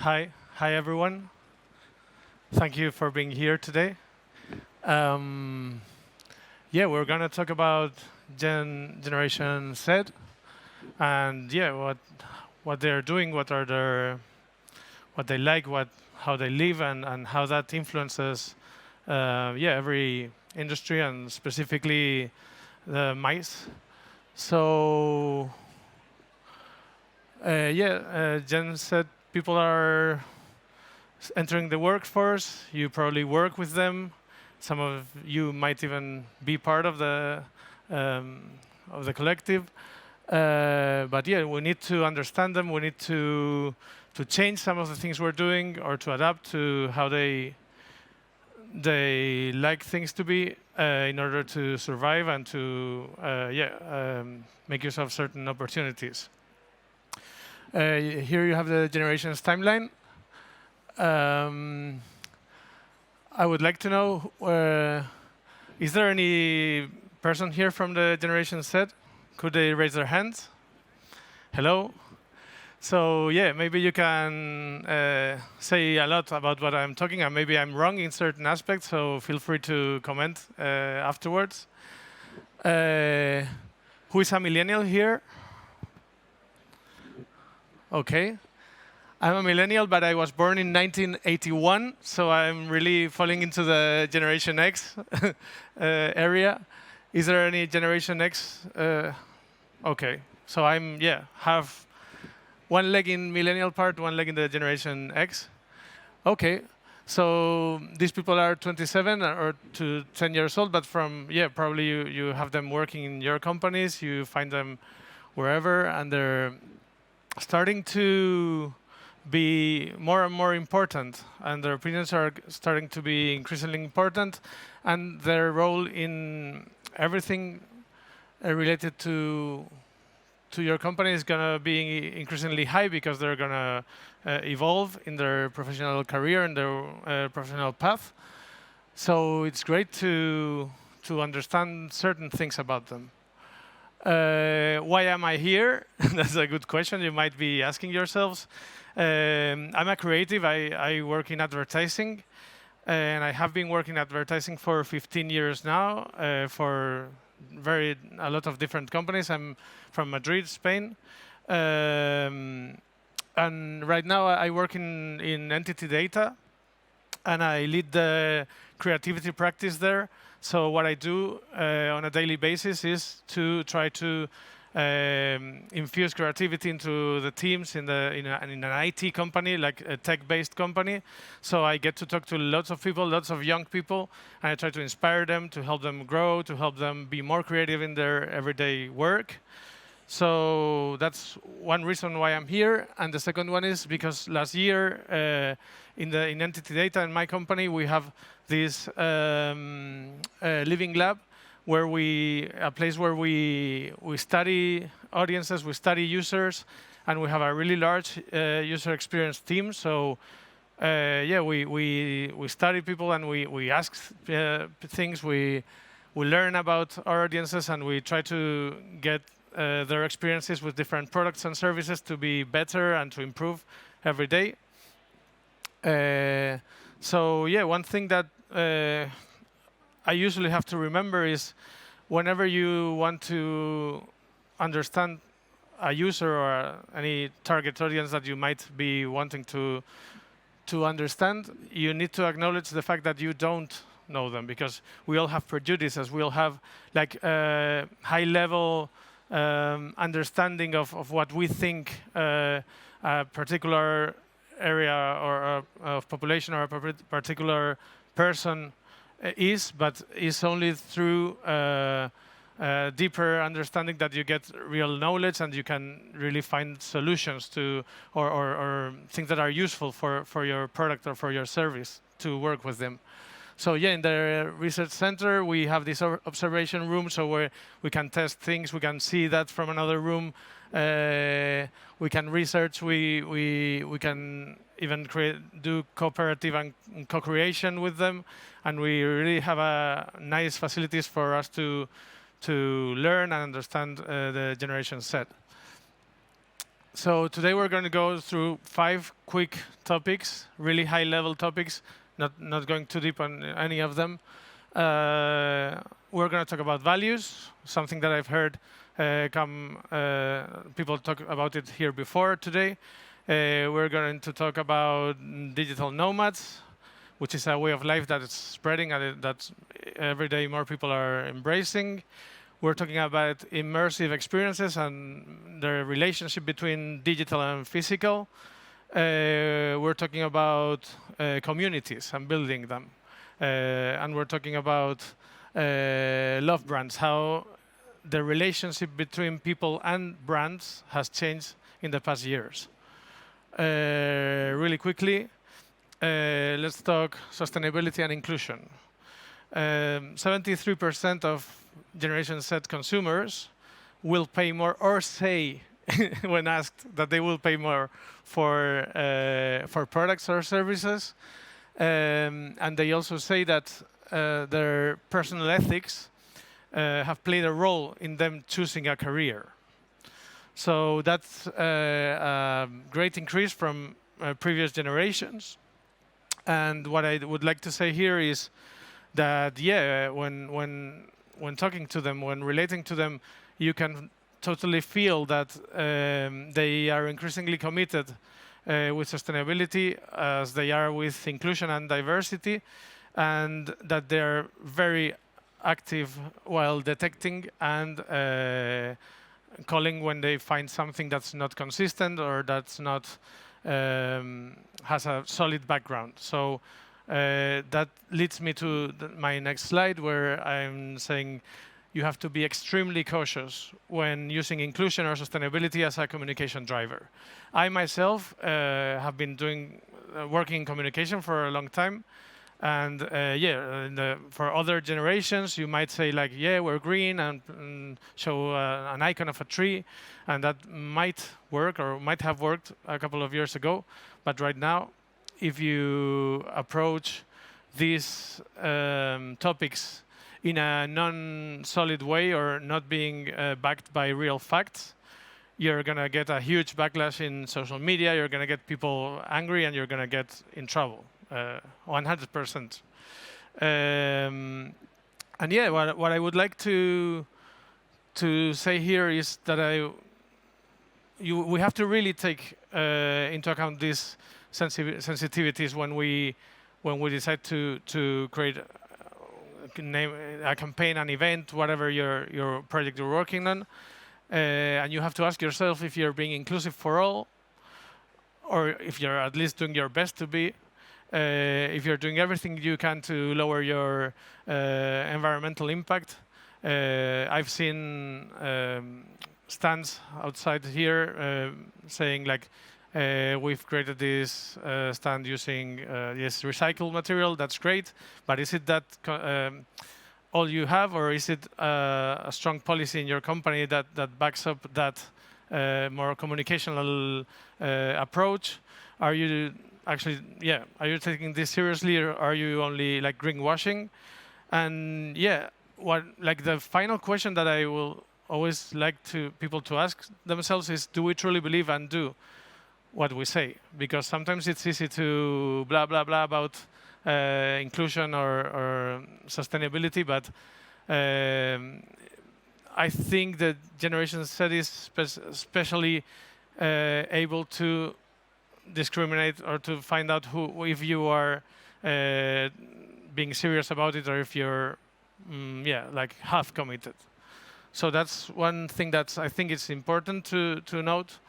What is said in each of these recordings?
Hi everyone. Thank you for being here today. Um, yeah, we're gonna talk about Generation Z, and yeah, what they're doing, what they like, how they live, and how that influences yeah every industry and specifically the mice. So Gen Z people are entering the workforce. You probably work with them. Some of you might even be part um, of the collective. But yeah, we need to understand them. We need to change some of the things we're doing or to adapt to how they like things to be in order to survive and to make use of certain opportunities. Here you have the generations timeline. Um, I would like to know, is there any person here from the Generation Z? Could they raise their hands? Hello? So yeah, maybe you can say a lot about what I'm talking, and maybe I'm wrong in certain aspects, so feel free to comment afterwards. Who is a millennial here? Okay. I'm a millennial, but I was born in 1981, so I'm really falling into the Generation X area. Is there any Generation X? Okay, so I'm, yeah, have one leg in millennial part, one leg in the Generation X. Okay, so these people are 27 or to 10 years old, but from, yeah, probably you have them working in your companies, you find them wherever, and they're starting to be more and more important, and their opinions are starting to be increasingly important, and their role in everything related to your company is going to be increasingly high because they're going to evolve in their professional career and their professional path. So it's great to understand certain things about them. Why am I here? That's a good question you might be asking yourselves. I'm a creative. I work in advertising, and I have been working in advertising for 15 years now for a lot of different companies. I'm from Madrid, Spain. And right now I work in entity data, and I lead the creativity practice there. So what I do on a daily basis is to try to infuse creativity into the teams in an IT company, like a tech-based company. So I get to talk to lots of people, lots of young people, and I try to inspire them, to help them grow, to help them be more creative in their everyday work. So that's one reason why I'm here. And the second one is because last year in entity data in my company, we have this living lab where a place where we study audiences, we study users, and we have a really large user experience team. So we study people and we ask things, we learn about our audiences, and we try to get their experiences with different products and services to be better and to improve every day. So yeah, one thing that I usually have to remember is whenever you want to understand a user or any target audience that you might be wanting to understand, you need to acknowledge the fact that you don't know them, because we all have prejudices. We all have like high-level understanding of what we think a particular area or of population or a particular person is, but it's only through deeper understanding that you get real knowledge and you can really find solutions to or things that are useful for your product or for your service to work with them. So yeah, in the research center, we have this observation room, so where we can test things, we can see that from another room, we can research, we can even do cooperative and co-creation with them, and we really have nice facilities for us to learn and understand the generation Z. So today we're going to go through 5 quick topics, really high-level topics, not going too deep on any of them. We're going to talk about values, something that I've heard people talk about it here before today. We're going to talk about digital nomads, which is a way of life that is spreading and that every day more people are embracing. We're talking about immersive experiences and the relationship between digital and physical. We're talking about communities and building them. And we're talking about love brands, how the relationship between people and brands has changed in the past years. Really quickly, let's talk sustainability and inclusion. 73% of Generation Z consumers will pay more, or say, when asked, that they will pay more for products or services. And they also say that their personal ethics have played a role in them choosing a career. So that's a great increase from previous generations. And what I would like to say here is that, yeah, when talking to them, when relating to them, you can totally feel that they are increasingly committed with sustainability as they are with inclusion and diversity, and that they're very active while detecting and calling when they find something that's not consistent or that's not has a solid background. So that leads me to my next slide, where I'm saying you have to be extremely cautious when using inclusion or sustainability as a communication driver. I myself have been working in communication for a long time. And for other generations, you might say like, yeah, we're green, and show an icon of a tree, and that might work or might have worked a couple of years ago. But right now, if you approach these topics in a non-solid way or not being backed by real facts, you're going to get a huge backlash in social media, you're going to get people angry, and you're going to get in trouble. 100%. And yeah, what I would like to say here is that we have to really take into account these sensitivities when we decide to create a campaign, an event, whatever your project you're working on. And you have to ask yourself if you're being inclusive for all, or if you're at least doing your best to be. If you're doing everything you can to lower your environmental impact. I've seen stands outside here saying like, we've created this stand using this recycled material. That's great, but is it that all you have, or is it a strong policy in your company that backs up that more communicational approach? Are you actually, yeah, are you taking this seriously, or are you only like greenwashing? And yeah, like the final question that I will always like people to ask themselves is, do we truly believe and do what we say? Because sometimes it's easy to blah blah blah about inclusion or sustainability, but I think that Generation Z is especially able to discriminate or to find out if you are being serious about it, or if you're like half committed. So that's one thing that I think it's important to note.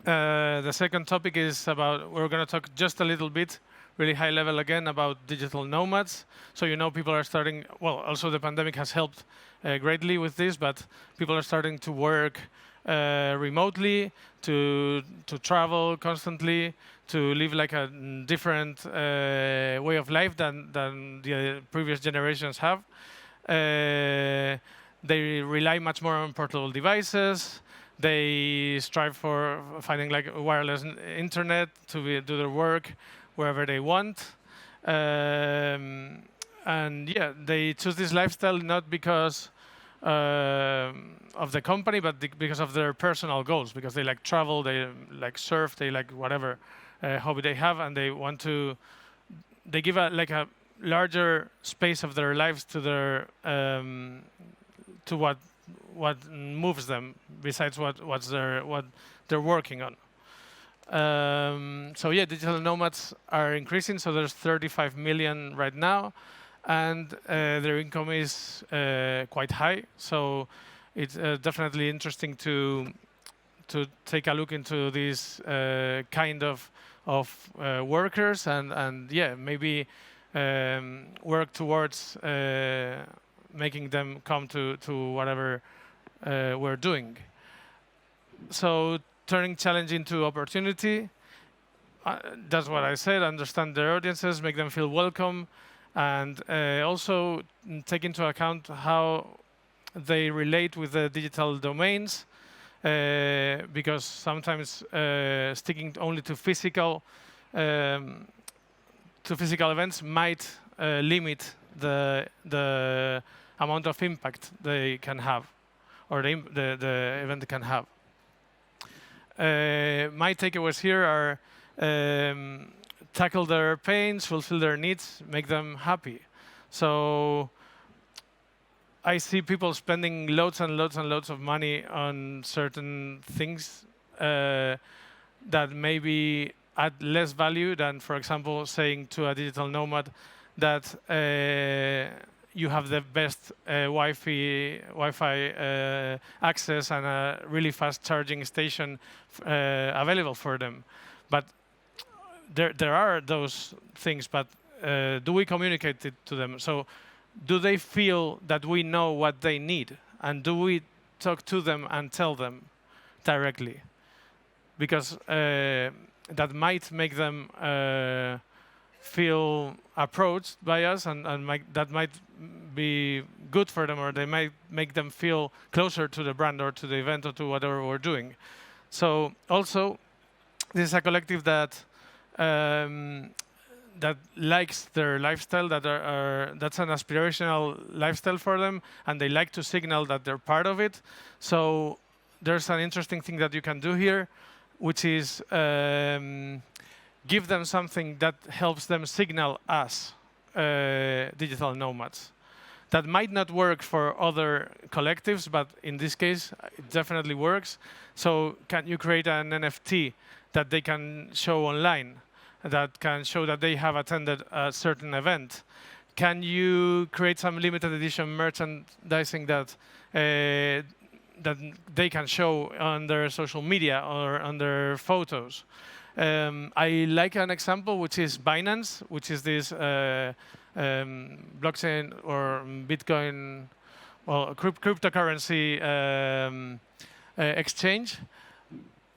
The second topic is about, we're going to talk just a little bit, really high level again, about digital nomads. So people are starting, well, also the pandemic has helped greatly with this, but people are starting to work remotely, to travel constantly, to live like a different way of life than the previous generations have. They rely much more on portable devices. They strive for finding like wireless internet to do their work wherever they want. And yeah, they choose this lifestyle not because of the company, but because of their personal goals, because they like travel, they like surf, they like whatever hobby they have, and they want to. They give like a larger space of their lives to their to what moves them besides what they're working on. So yeah, digital nomads are increasing. So there's 35 million right now, and their income is quite high. So it's definitely interesting to take a look into this kind of workers, and yeah, maybe work towards making them come to whatever we're doing. So turning challenge into opportunity, that's what I said. Understand their audiences, make them feel welcome, and also take into account how they relate with the digital domains, because sometimes sticking only to physical events might limit the amount of impact they can have, or the event can have. My takeaways here are tackle their pains, fulfill their needs, make them happy. So I see people spending loads and loads and loads of money on certain things that maybe add less value than, for example, saying to a digital nomad that you have the best Wi-Fi access and a really fast charging station available for them. But there are those things, but do we communicate it to them? So do they feel that we know what they need? And do we talk to them and tell them directly? Because that might make them feel approached by us, and that might be good for them, or they might make them feel closer to the brand or to the event or to whatever we're doing. So also, this is a collective that that likes their lifestyle, that's an aspirational lifestyle for them, and they like to signal that they're part of it. So there's an interesting thing that you can do here, which is give them something that helps them signal us, digital nomads. That might not work for other collectives, but in this case, it definitely works. So can you create an NFT that they can show online, that can show that they have attended a certain event? Can you create some limited edition merchandising that that they can show on their social media or on their photos? I like an example, which is Binance, which is this blockchain or Bitcoin, well, cryptocurrency exchange.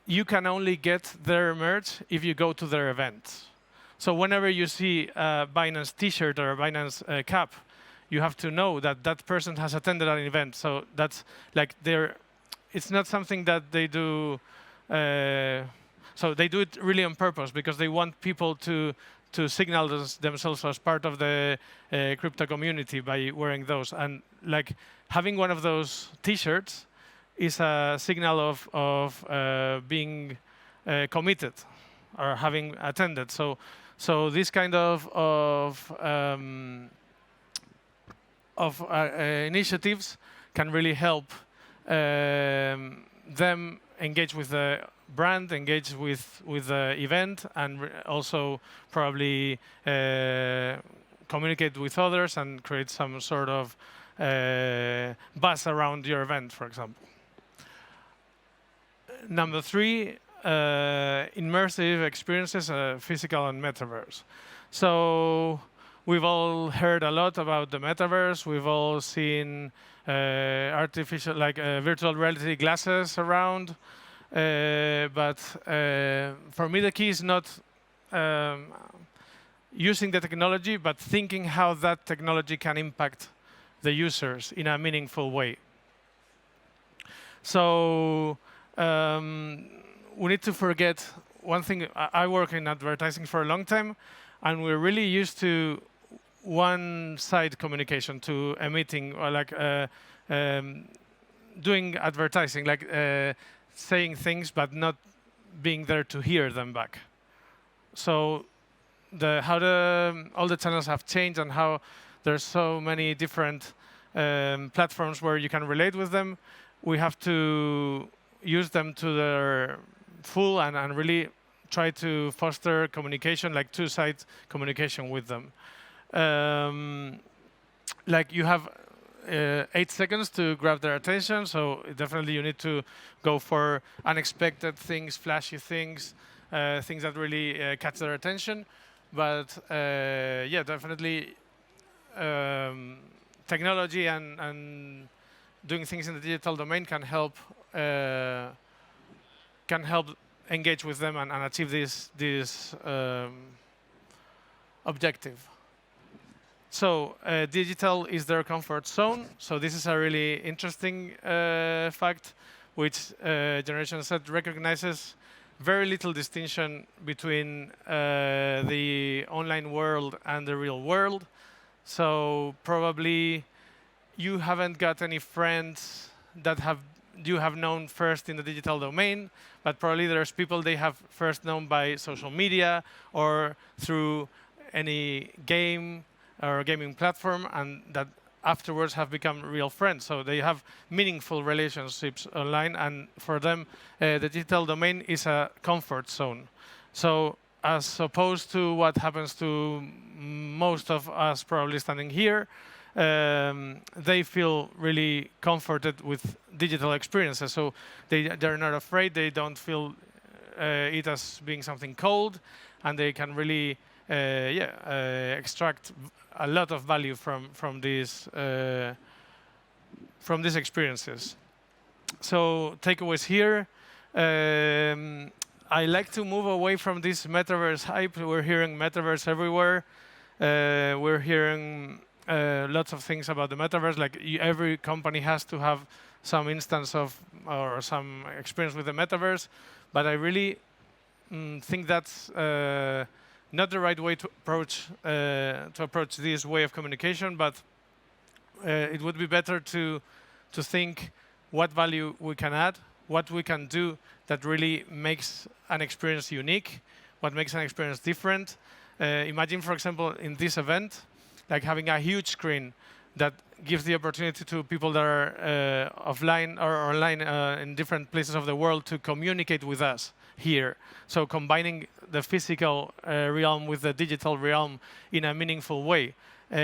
You can only get their merch if you go to their events. So whenever you see a Binance T-shirt or a Binance cap, you have to know that that person has attended an event. So that's like it's not something that they do. So they do it really on purpose because they want people to signal themselves as part of the crypto community by wearing those. And like having one of those T-shirts is a signal of being committed or having attended. So this kind of initiatives can really help them engage with the brand, engage with the event, and also probably communicate with others and create some sort of buzz around your event, for example. Number 3, immersive experiences, physical and metaverse. So we've all heard a lot about the metaverse. We've all seen artificial, like virtual reality glasses around. But for me, the key is not using the technology, but thinking how that technology can impact the users in a meaningful way. So we need to forget one thing. I work in advertising for a long time, and we're really used to one-side communication, to a meeting, or like doing advertising, like saying things but not being there to hear them back. So how all the channels have changed, and how there's so many different platforms where you can relate with them. We have to use them to their full, and really try to foster communication, like two-side communication with them. Like you have 8 seconds to grab their attention, so definitely you need to go for unexpected things, flashy things, things that really catch their attention. But yeah, definitely technology and doing things in the digital domain can help engage with them and achieve this objective. So digital is their comfort zone. So this is a really interesting fact, which Generation Z recognizes very little distinction between the online world and the real world. So probably you haven't got any friends that you have known first in the digital domain, but probably there's people they have first known by social media or through any game or gaming platform, and that afterwards have become real friends. So they have meaningful relationships online, and for them, the digital domain is a comfort zone. So as opposed to what happens to most of us probably standing here, they feel really comforted with digital experiences. So they're not afraid, they don't feel it as being something cold, and they can really extract a lot of value from these experiences. So takeaways here. I like to move away from this metaverse hype. We're hearing metaverse everywhere. We're hearing lots of things about the metaverse. Like every company has to have some instance of or some experience with the metaverse. But I really think that's not the right way to approach this way of communication, but it would be better to think what value we can add, what we can do that really makes an experience unique, what makes an experience different. Imagine, for example, in this event, like having a huge screen that gives the opportunity to people that are offline or online in different places of the world to communicate with us here. So combining the physical realm with the digital realm in a meaningful way,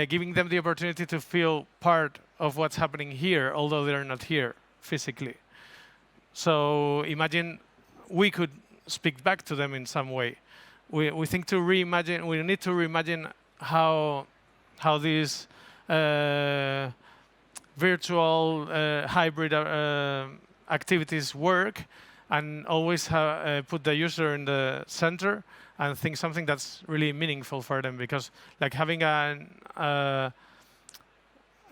giving them the opportunity to feel part of what's happening here, although they're not here physically. So imagine we could speak back to them in some way. We need to reimagine how these virtual hybrid activities work, and always put the user in the center and think something that's really meaningful for them. Because like having a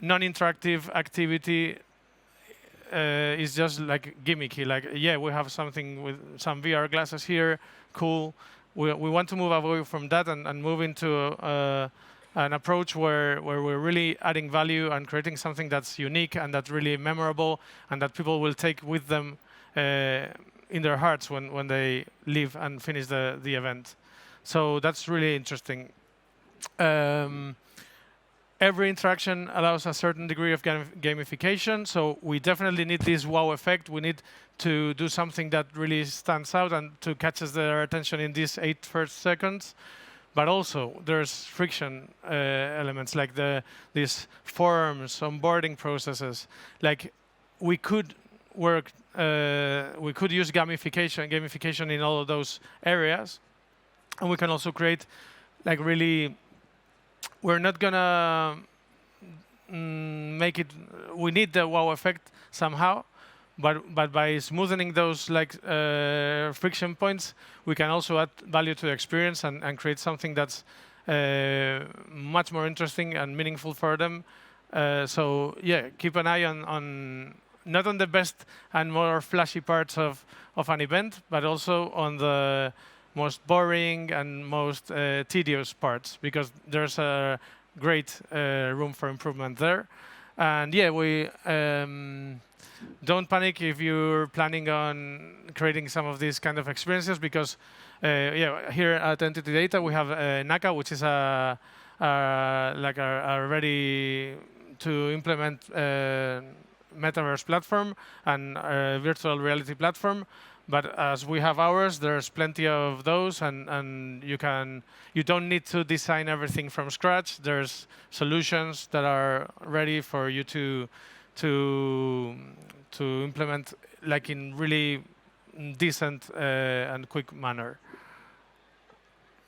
non-interactive activity is just like gimmicky. Like, yeah, we have something with some VR glasses here, cool. We want to move away from that and move into an approach where we're really adding value and creating something that's unique and that's really memorable and that people will take with them in their hearts when they leave and finish the event. So that's really interesting. Every interaction allows a certain degree of gamification, so we definitely need this wow effect. We need to do something that really stands out and to catches their attention in these 8 first seconds. But also, there's friction elements like these forms, onboarding processes. Like we could use gamification in all of those areas, and we can also create like really. We're not gonna make it. We need the wow effect somehow, but by smoothing those like friction points, we can also add value to the experience and create something that's much more interesting and meaningful for them. So yeah, keep an eye on not on the best and more flashy parts of an event, but also on the most boring and most tedious parts, because there's a great room for improvement there. And yeah, we don't panic if you're planning on creating some of these kind of experiences, because yeah, here at Entity Data we have NACA, which is like a ready to implement metaverse platform and virtual reality platform. But as we have ours, there's plenty of those, and you don't need to design everything from scratch. There's solutions that are ready for you to implement, like in really decent and quick manner.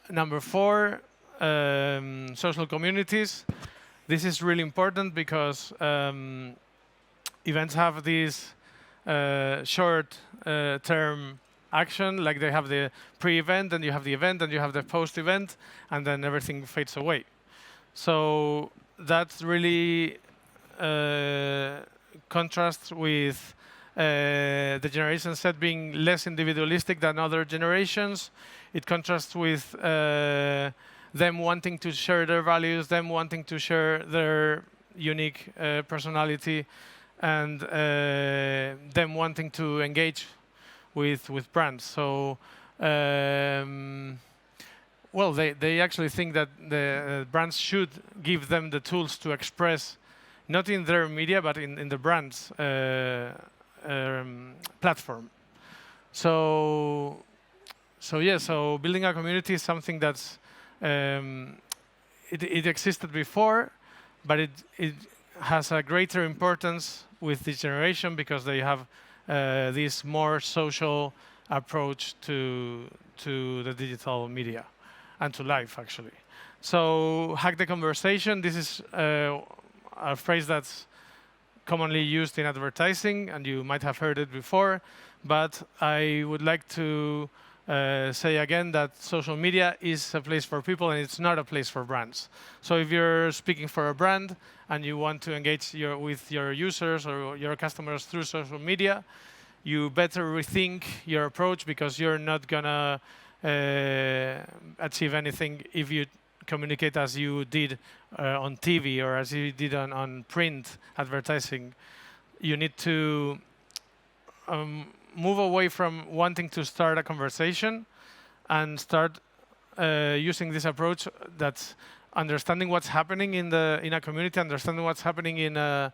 Number 4, social communities. This is really important because events have these short-term action, like they have the pre-event, and you have the event, and you have the post-event, and then everything fades away. So that's really contrasts with the generation set being less individualistic than other generations. It contrasts with them wanting to share their values, them wanting to share their unique personality, and them wanting to engage with brands. So, well, they actually think that the brands should give them the tools to express, not in their media, but in the brand's platform. So yeah, so building a community is something that's it existed before, but it has a greater importance with this generation because they have this more social approach to the digital media and to life, actually. So hack the conversation. This is a phrase that's commonly used in advertising, and you might have heard it before, but I would like to say again that social media is a place for people and it's not a place for brands. So if you're speaking for a brand and you want to engage with your users or your customers through social media, you better rethink your approach, because you're not gonna achieve anything if you communicate as you did on TV or as you did on print advertising. You need to move away from wanting to start a conversation and start using this approach that's understanding what's happening in a community, understanding what's happening in a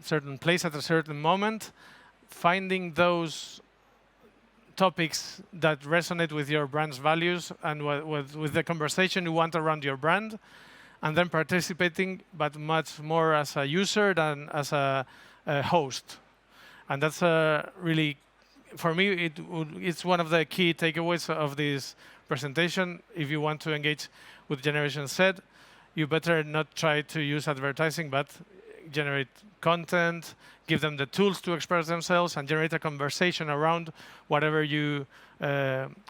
certain place at a certain moment, finding those topics that resonate with your brand's values and with the conversation you want around your brand, and then participating, but much more as a user than as a host. And that's really, for me, it's one of the key takeaways of this presentation. If you want to engage with Generation Z, you better not try to use advertising, but generate content, give them the tools to express themselves, and generate a conversation around whatever you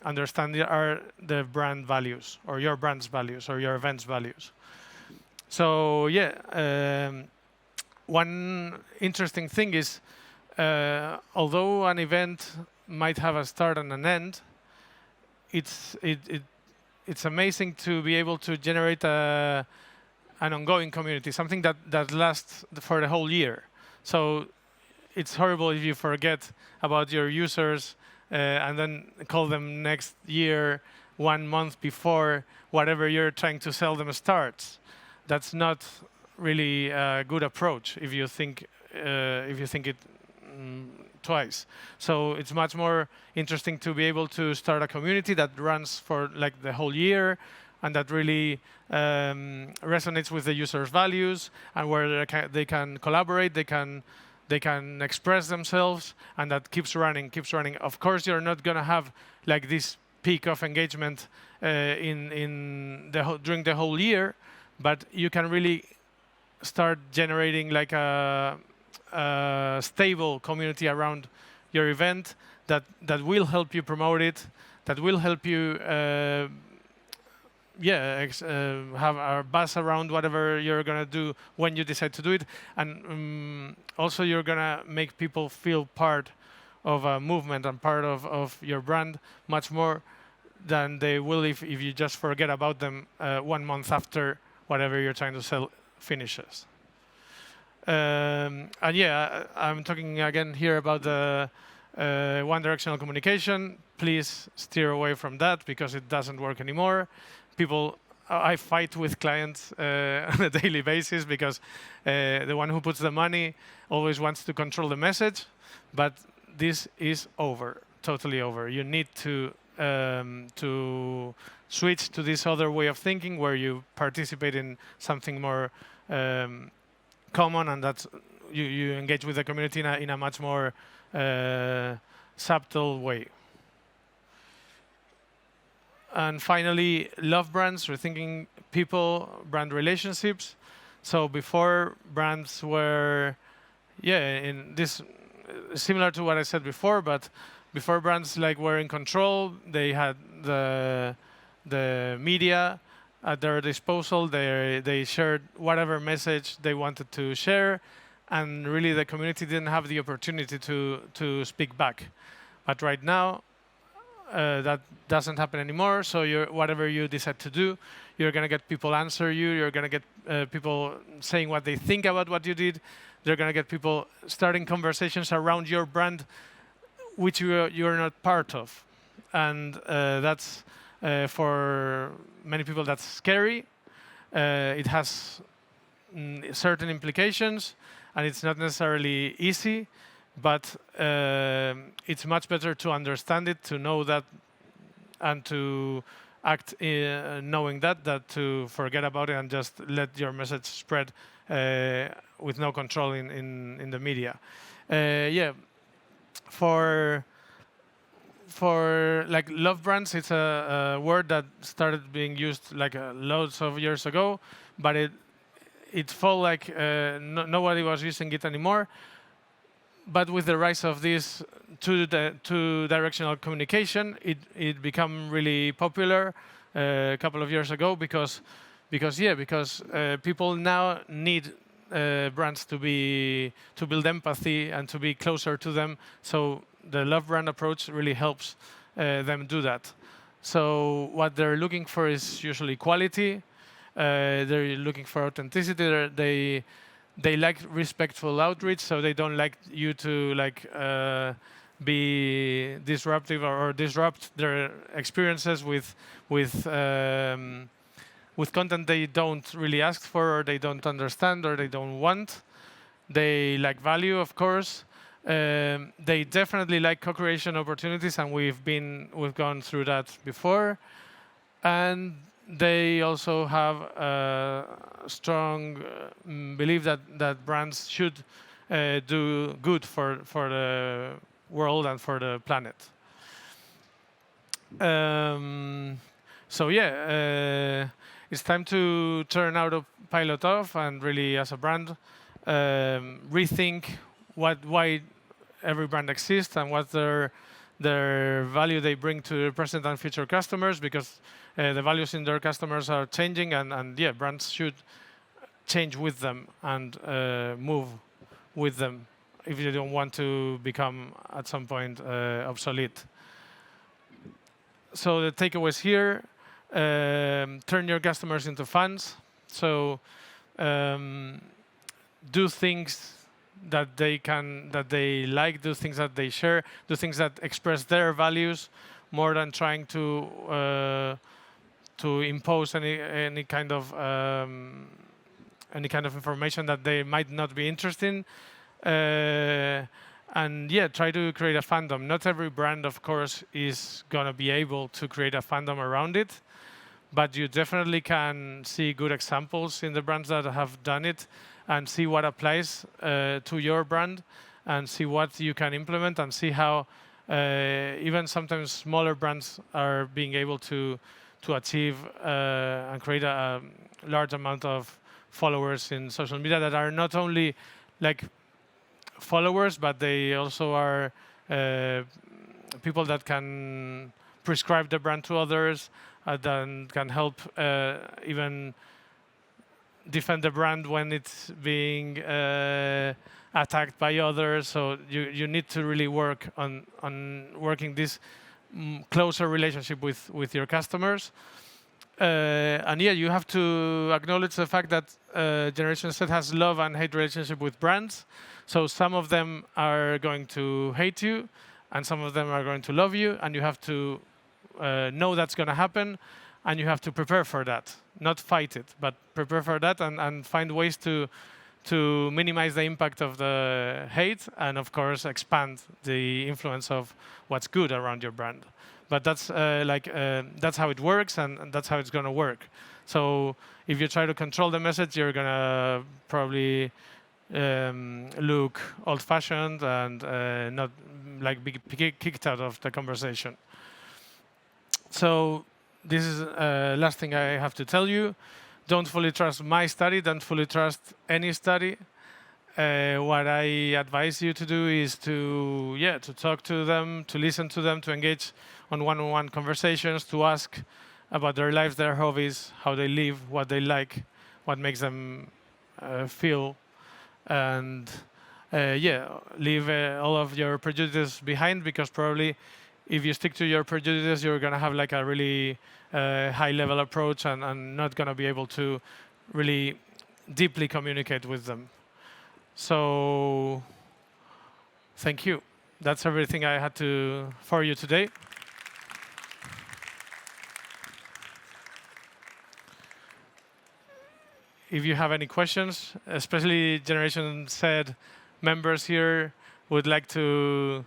understand are the brand values, or your brand's values, or your event's values. So yeah, one interesting thing is, although an event might have a start and an end, it's amazing to be able to generate an ongoing community, something that lasts for the whole year. So it's horrible if you forget about your users and then call them next year, 1 month before whatever you're trying to sell them starts. That's not really a good approach if you think it twice. So it's much more interesting to be able to start a community that runs for like the whole year, and that really resonates with the user's values, and where they can collaborate, they can express themselves, and that keeps running. Of course, you're not going to have like this peak of engagement during the whole year, but you can really start generating like a stable community around your event that will help you promote it, that will help you have a buzz around whatever you're going to do when you decide to do it. And also you're going to make people feel part of a movement and part of your brand much more than they will if you just forget about them 1 month after whatever you're trying to sell finishes. And yeah, I'm talking again here about the one-directional communication. Please steer away from that because it doesn't work anymore. People, I fight with clients on a daily basis because the one who puts the money always wants to control the message, but this is over, totally over. You need to switch to this other way of thinking where you participate in something more common, and that's you engage with the community in a much more subtle way. And finally, love brands, rethinking people, brand relationships. So before, brands were, in this similar to what I said before, but before brands were in control. They had the media at their disposal. They shared whatever message they wanted to share, and really the community didn't have the opportunity to speak back. But right now, that doesn't happen anymore. So whatever you decide to do, you're going to get people answer you. You're going to get people saying what they think about what you did. They're going to get people starting conversations around your brand, which you're not part of. And that's, for many people, that's scary. It has certain implications, and it's not necessarily easy. But it's much better to understand it, to know that, and to act knowing that to forget about it and just let your message spread with no control in the media. For love brands, it's a word that started being used loads of years ago, but it felt like nobody was using it anymore. But with the rise of this two-directional communication, it became really popular a couple of years ago because people now need brands to build empathy and to be closer to them. So the love brand approach really helps them do that. So what they're looking for is usually quality. They're looking for authenticity. They like respectful outreach, so they don't like you to be disruptive or disrupt their experiences with content they don't really ask for, or they don't understand, or they don't want. They like value, of course. They definitely like co-creation opportunities, and we've gone through that before. And they also have a strong belief that brands should do good for the world and for the planet. So it's time to turn autopilot off and really, as a brand, rethink why every brand exists and what their value they bring to present and future customers, because the values in their customers are changing, and brands should change with them and move with them if you don't want to become at some point obsolete. So the takeaways here: turn your customers into fans. So do things that they like, do things that they share, do things that express their values, more than trying to impose any kind of information that they might not be interested in. And try to create a fandom. Not every brand, of course, is going to be able to create a fandom around it, but you definitely can see good examples in the brands that have done it, and see what applies to your brand, and see what you can implement, and see how even sometimes smaller brands are being able to achieve and create a large amount of followers in social media that are not only followers, but they also are people that can prescribe the brand to others, that can help even defend the brand when it's being attacked by others. So you need to really work on working this closer relationship with your customers. And yeah, you have to acknowledge the fact that Generation Z has love and hate relationship with brands. So some of them are going to hate you, and some of them are going to love you, and you have to know that's going to happen, and you have to prepare for that. Not fight it, but prepare for that and find ways to minimize the impact of the hate, and of course expand the influence of what's good around your brand. But that's that's how it works, and that's how it's going to work. So if you try to control the message, you're going to probably look old-fashioned and not like be kicked out of the conversation. So this is last thing I have to tell you. Don't fully trust my study. Don't fully trust any study. What I advise you to do is to talk to them, to listen to them, to engage on one-on-one conversations, to ask about their lives, their hobbies, how they live, what they like, what makes them feel, and leave all of your prejudices behind, because probably if you stick to your prejudices, you're going to have like a really high-level approach and not going to be able to really deeply communicate with them. So thank you. That's everything I had for you today. If you have any questions, especially Generation Z members here would like to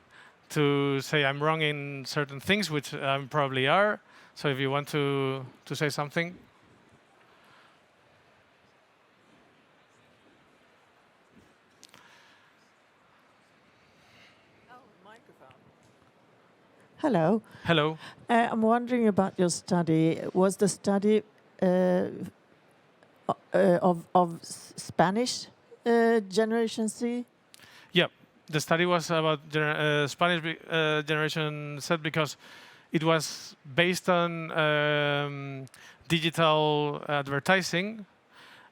say I'm wrong in certain things, which I probably are. So if you want to say something. Hello. Hello. I'm wondering about your study. Was the study of Spanish Generation Z? Yeah, the study was about Spanish Generation Z because it was based on digital advertising,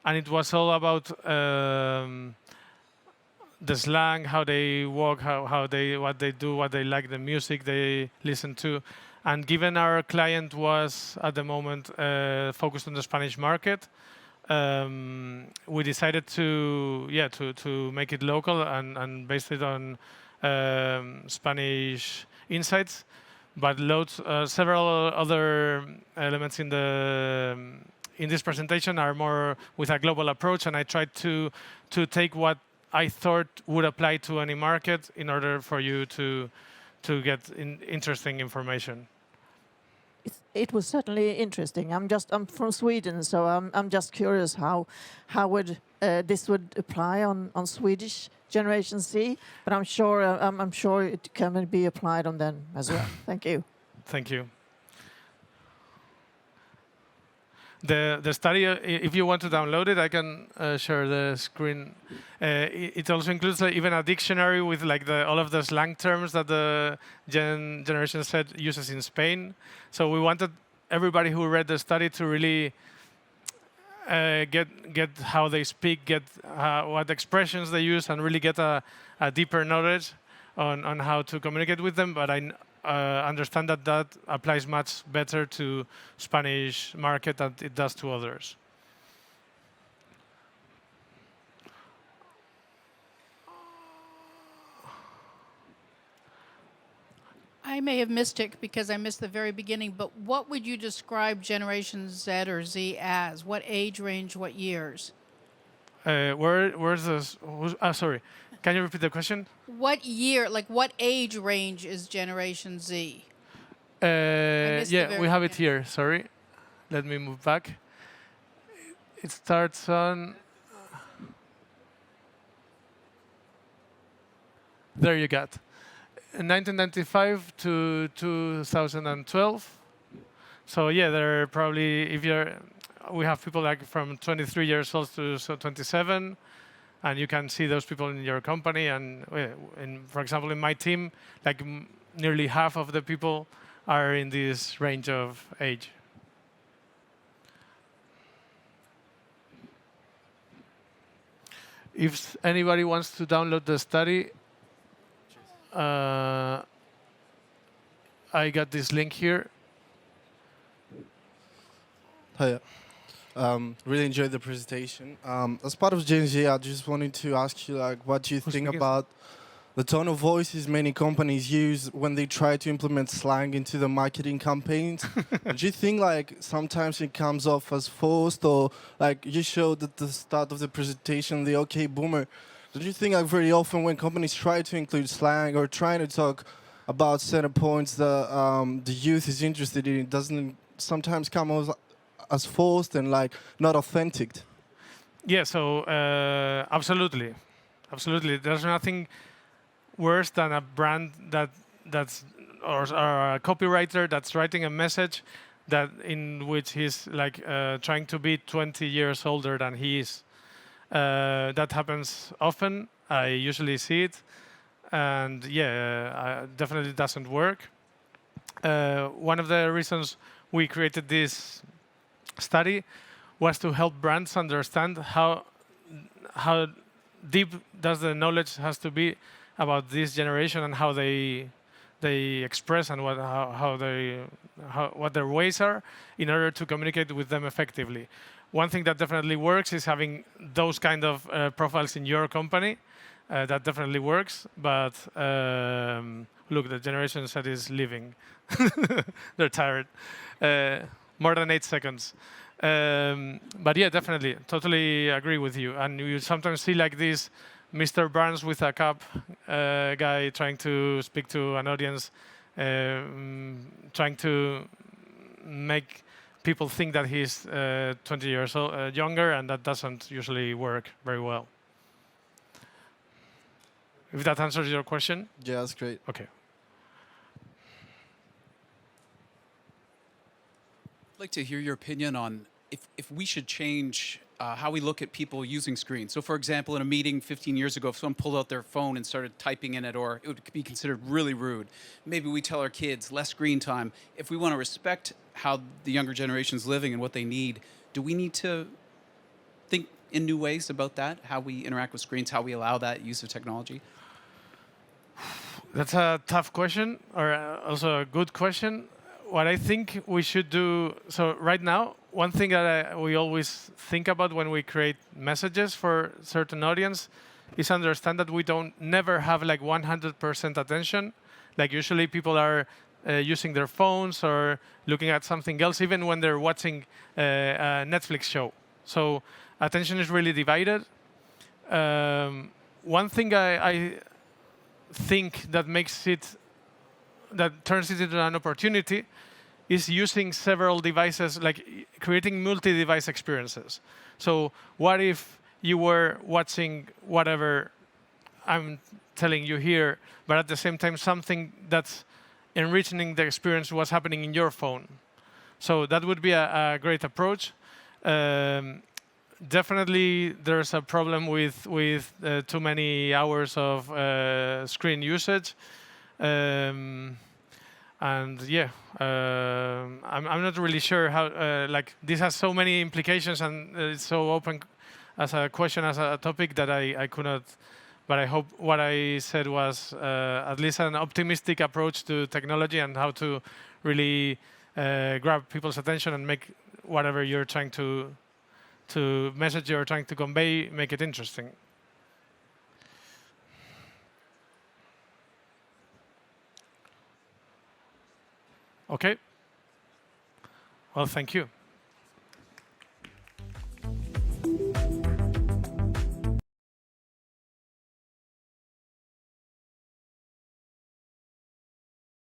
and it was all about the slang, how they walk, what they do, what they like, the music they listen to. And given our client was at the moment focused on the Spanish market, we decided to make it local and based it on Spanish insights, but several other elements in this presentation are more with a global approach, and I tried to take what I thought would apply to any market in order for you to get interesting information. It was certainly interesting. I'm from Sweden, so I'm just curious how would this would apply on Swedish Generation Z. But I'm sure it can be applied on them as well. Thank you. Thank you. The study, if you want to download it, I can share the screen. It also includes even a dictionary with like all of the slang terms that the Generation Z uses in Spain. So we wanted everybody who read the study to really get how they speak, get what expressions they use, and really get a deeper knowledge on how to communicate with them. But I understand that applies much better to Spanish market than it does to others. I may have missed it because I missed the very beginning, but what would you describe Generation Z or Z as? What age range, what years? Where's this? Sorry, can you repeat the question? What year, like what age range is Generation Z? Yeah, we have it here. Sorry. Let me move back. It starts on... There you got. 1995 to 2012. So yeah, there are probably, we have people like from 23 years old to 27, and you can see those people in your company. And for example, in my team, like nearly half of the people are in this range of age. If anybody wants to download the study, I got this link here. Hi. Really enjoyed the presentation. As part of Gen Z, I just wanted to ask you, like, what do you Who's think speaking? about the tone of voices many companies use when they try to implement slang into the marketing campaigns? Do you think, like, sometimes it comes off as forced, or like you showed at the start of the presentation, the OK Boomer? Don't you think, like, very often when companies try to include slang or trying to talk about certain points that the youth is interested in, it doesn't sometimes come as forced and like not authentic? Yeah, so absolutely, absolutely. There's nothing worse than a brand that's or a copywriter that's writing a message that in which he's like trying to be 20 years older than he is. That happens often. I usually see it, and yeah, definitely doesn't work. One of the reasons we created this study was to help brands understand how deep does the knowledge has to be about this generation and how they express and what their ways are in order to communicate with them effectively. One thing that definitely works is having those kind of profiles in your company. That definitely works, but look, the generation Z is leaving. They're tired. More than 8 seconds. But yeah, definitely, totally agree with you. And you sometimes see like this Mr. Burns with a cup guy trying to speak to an audience, trying to make people think that he's 20 years younger, and that doesn't usually work very well. If that answers your question. Yeah, that's great. Okay. I'd like to hear your opinion on if we should change how we look at people using screens. So, for example, in a meeting 15 years ago, if someone pulled out their phone and started typing in it, or it would be considered really rude. Maybe we tell our kids less screen time. If we want to respect how the younger generation's living and what they need, do we need to think in new ways about that? How we interact with screens, how we allow that use of technology? That's a tough question, or also a good question. What I think we should do, so right now, one thing that we always think about when we create messages for certain audience is understand that we don't never have like 100% attention. Like usually people are using their phones or looking at something else, even when they're watching a Netflix show. So attention is really divided. One thing I think that turns it into an opportunity is using several devices, like creating multi-device experiences. So what if you were watching whatever I'm telling you here, but at the same time something that's enriching the experience was happening in your phone? So that would be a great approach. Definitely, there's a problem with too many hours of screen usage, and yeah, I'm not really sure how. Like this has so many implications, and it's so open as a question, as a topic that I could not. But I hope what I said was at least an optimistic approach to technology and how to really grab people's attention and make whatever you're trying to message you're trying to convey, make it interesting. Okay. Well, thank you.